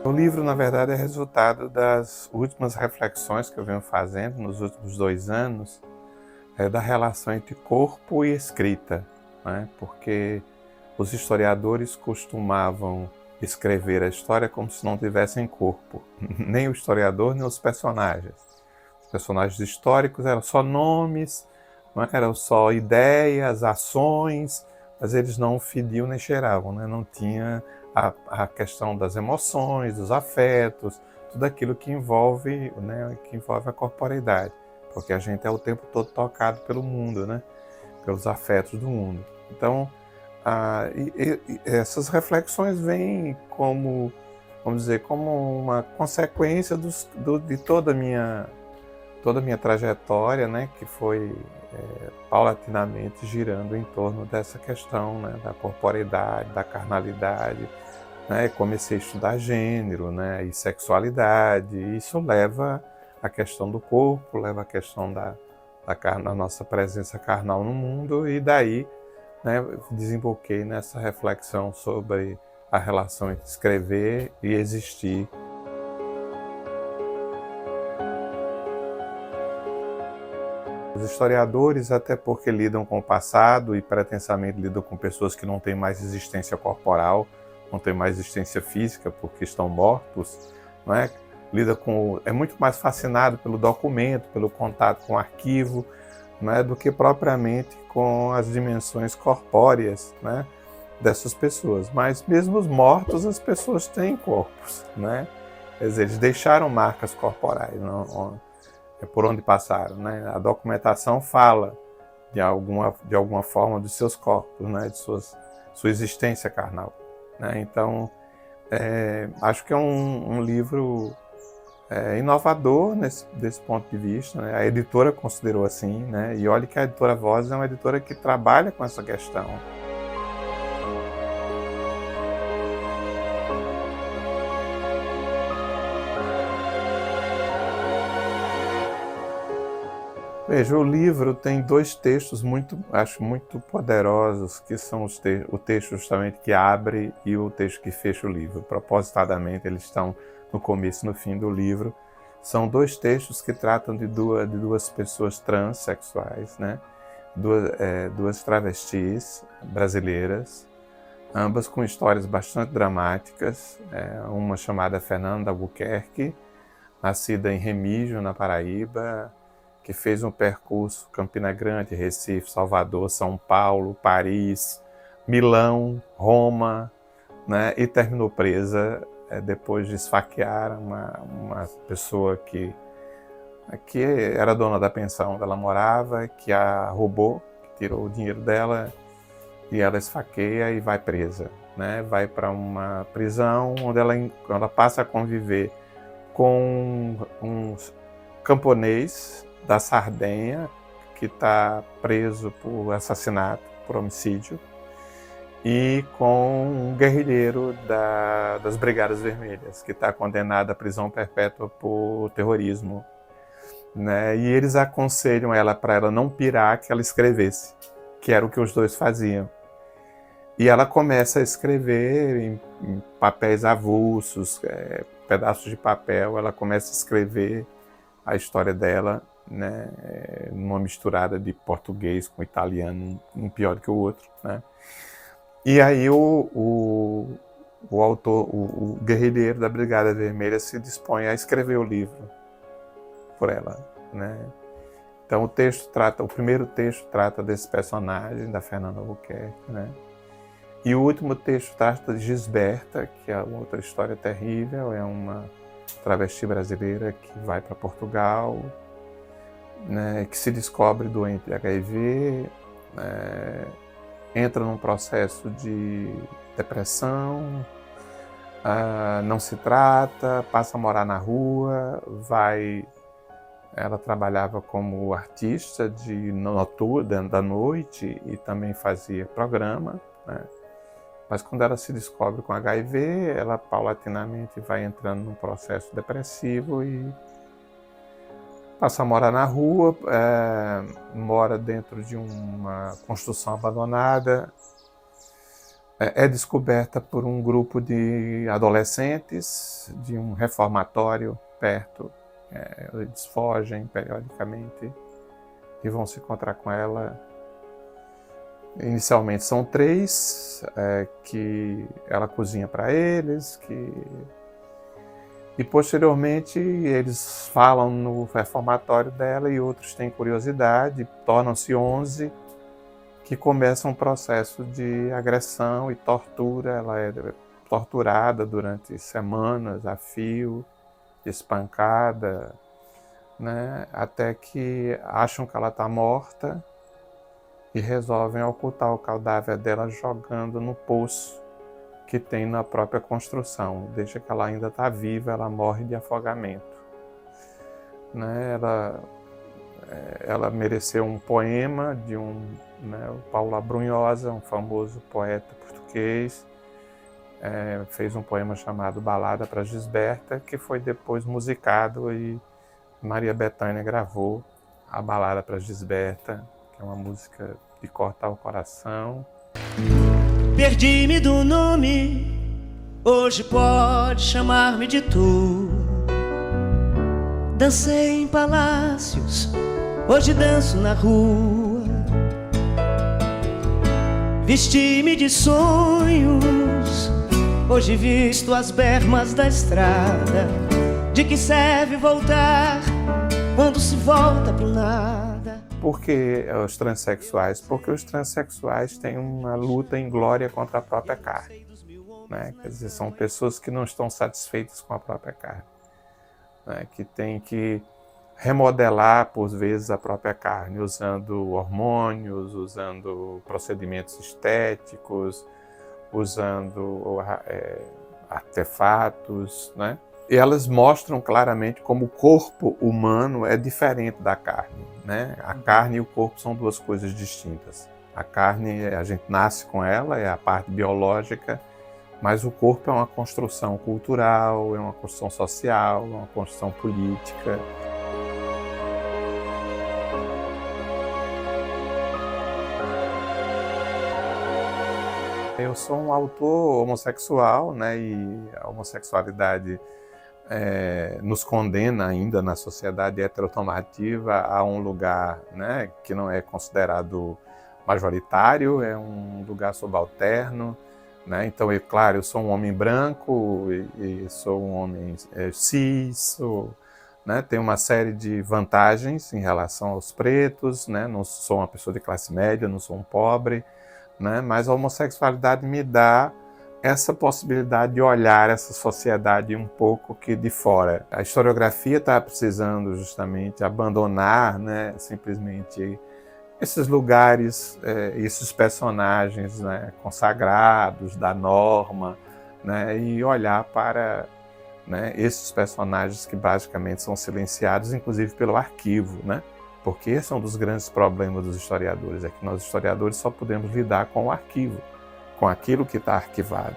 O livro, na verdade, é resultado das últimas reflexões que eu venho fazendo nos últimos 2 anos, da relação entre corpo e escrita, né? Porque os historiadores costumavam escrever a história como se não tivessem corpo, nem o historiador, nem os personagens. Os personagens históricos eram só nomes, não eram só ideias, ações, mas eles não fediam nem cheiravam, né? Não tinha a questão das emoções, dos afetos, tudo aquilo que envolve, né, que envolve a corporeidade, porque a gente é o tempo todo tocado pelo mundo, né, pelos afetos do mundo. Então, essas reflexões vêm como, vamos dizer, como uma consequência de toda a minha trajetória, né, que foi paulatinamente girando em torno dessa questão, né, da corporeidade, da carnalidade, né? Comecei a estudar gênero, né, e sexualidade, e isso leva à questão do corpo, leva à questão da nossa presença carnal no mundo, e daí, né, desemboquei nessa reflexão sobre a relação entre escrever e existir. Os historiadores, até porque lidam com o passado e pretensamente lidam com pessoas que não têm mais existência corporal, não têm mais existência física porque estão mortos, não é? É muito mais fascinado pelo documento, pelo contato com o arquivo, não é? Do que propriamente com as dimensões corpóreas, né, dessas pessoas. Mas mesmo os mortos, as pessoas têm corpos, né? Quer dizer, eles deixaram marcas corporais, não, por onde passaram, né? A documentação fala de alguma forma dos seus corpos, né? De sua existência carnal, né? Então, acho que é um livro inovador desse ponto de vista, né? A editora considerou assim, né? E olha que a editora Voz é uma editora que trabalha com essa questão. Veja, o livro tem 2 textos acho muito poderosos, que são o texto justamente que abre e o texto que fecha o livro. Propositadamente, eles estão no começo e no fim do livro. São 2 textos que tratam de duas pessoas transexuais, né? Duas travestis brasileiras, ambas com histórias bastante dramáticas. Uma chamada Fernanda Albuquerque, nascida em Remígio, na Paraíba, que fez um percurso Campina Grande, Recife, Salvador, São Paulo, Paris, Milão, Roma, né, e terminou presa depois de esfaquear uma pessoa que era dona da pensão onde ela morava, que a roubou, que tirou o dinheiro dela, e ela esfaqueia e vai presa, né? Vai para uma prisão onde ela passa a conviver com um camponês da Sardenha, que está preso por assassinato, por homicídio, e com um guerrilheiro das Brigadas Vermelhas, que está condenado à prisão perpétua por terrorismo, né? E eles aconselham ela, para ela não pirar, que ela escrevesse, que era o que os dois faziam. E ela começa a escrever em papéis avulsos, pedaços de papel, ela começa a escrever a história dela, né, numa misturada de português com italiano, um pior que o outro, né? E aí o autor, o guerrilheiro da Brigada Vermelha se dispõe a escrever o livro por ela, né? Então o primeiro texto trata desse personagem, da Fernanda Albuquerque, né? E o último texto trata de Gisberta, que é uma outra história terrível, é uma travesti brasileira que vai para Portugal, né, que se descobre doente de HIV, entra num processo de depressão, não se trata, passa a morar na rua, ela trabalhava como artista noturna, da noite, e também fazia programa, né? Mas quando ela se descobre com HIV, ela paulatinamente vai entrando num processo depressivo e passa a morar na rua, mora dentro de uma construção abandonada, é descoberta por um grupo de adolescentes de um reformatório perto. Eles fogem periodicamente e vão se encontrar com ela. Inicialmente são 3 que ela cozinha para eles, e posteriormente eles falam no reformatório dela e outros têm curiosidade, tornam-se 11 que começam um processo de agressão e tortura. Ela é torturada durante semanas a fio, espancada, né? Até que acham que ela está morta e resolvem ocultar o cadáver dela jogando no poço que tem na própria construção. Deixa que ela ainda está viva, ela morre de afogamento. Né? Ela mereceu um poema de o Paulo Abrunhosa, um famoso poeta português, fez um poema chamado Balada para Gisberta, que foi depois musicado e Maria Bethânia gravou a Balada para Gisberta, que é uma música de cortar o coração. Perdi-me do nome, hoje pode chamar-me de tu. Dancei em palácios, hoje danço na rua. Vesti-me de sonhos, hoje visto as bermas da estrada. De que serve voltar quando se volta pro nada? Por que os transexuais? Porque os transexuais têm uma luta em glória contra a própria carne. Né? Quer dizer, são pessoas que não estão satisfeitas com a própria carne. Né? Que têm que remodelar, por vezes, a própria carne, usando hormônios, usando procedimentos estéticos, usando artefatos, né? E elas mostram claramente como o corpo humano é diferente da carne. Né? A carne e o corpo são 2 coisas distintas. A carne, a gente nasce com ela, é a parte biológica, mas o corpo é uma construção cultural, é uma construção social, é uma construção política. Eu sou um autor homossexual, né? E a homossexualidade nos condena ainda na sociedade heteronormativa a um lugar, né, que não é considerado majoritário, é um lugar subalterno. Né? Então, claro, eu sou um homem branco e sou um homem cis, né? Tenho uma série de vantagens em relação aos pretos, né? Não sou uma pessoa de classe média, não sou um pobre, né? Mas a homossexualidade me dá essa possibilidade de olhar essa sociedade um pouco que de fora. A historiografia está precisando justamente abandonar, né, simplesmente esses lugares, esses personagens, né, consagrados da norma, né, e olhar para, né, esses personagens que basicamente são silenciados, inclusive pelo arquivo, né? Porque esse é um dos grandes problemas dos historiadores, é que nós historiadores só podemos lidar com o arquivo, com aquilo que está arquivado.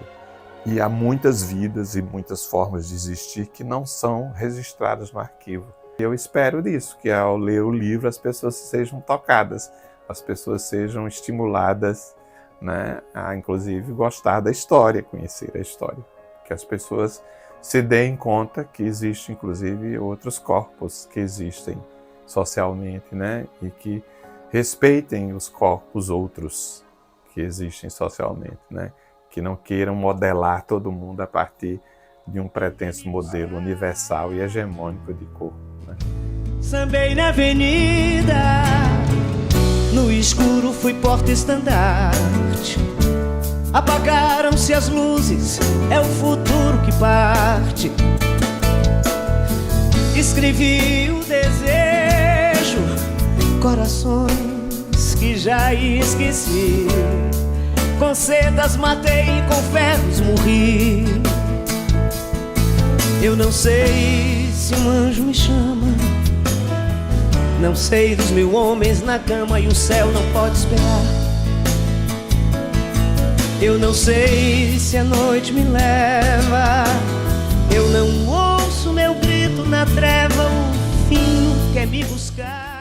E há muitas vidas e muitas formas de existir que não são registradas no arquivo. Eu espero disso, que ao ler o livro as pessoas sejam tocadas, as pessoas sejam estimuladas, né, a inclusive gostar da história, conhecer a história. Que as pessoas se deem conta que existem inclusive outros corpos que existem socialmente, né, e que respeitem os corpos outros que existem socialmente, né? Que não queiram modelar todo mundo a partir de um pretenso modelo universal e hegemônico de corpo. Né? Sambei na avenida, no escuro fui porta-estandarte. Apagaram-se as luzes, é o futuro que parte. Escrevi o desejo, corações que já esqueci. Com sedas matei, com ferros morri. Eu não sei se um anjo me chama, não sei dos 1000 homens na cama e o céu não pode esperar. Eu não sei se a noite me leva, eu não ouço meu grito na treva, o fim quer me buscar.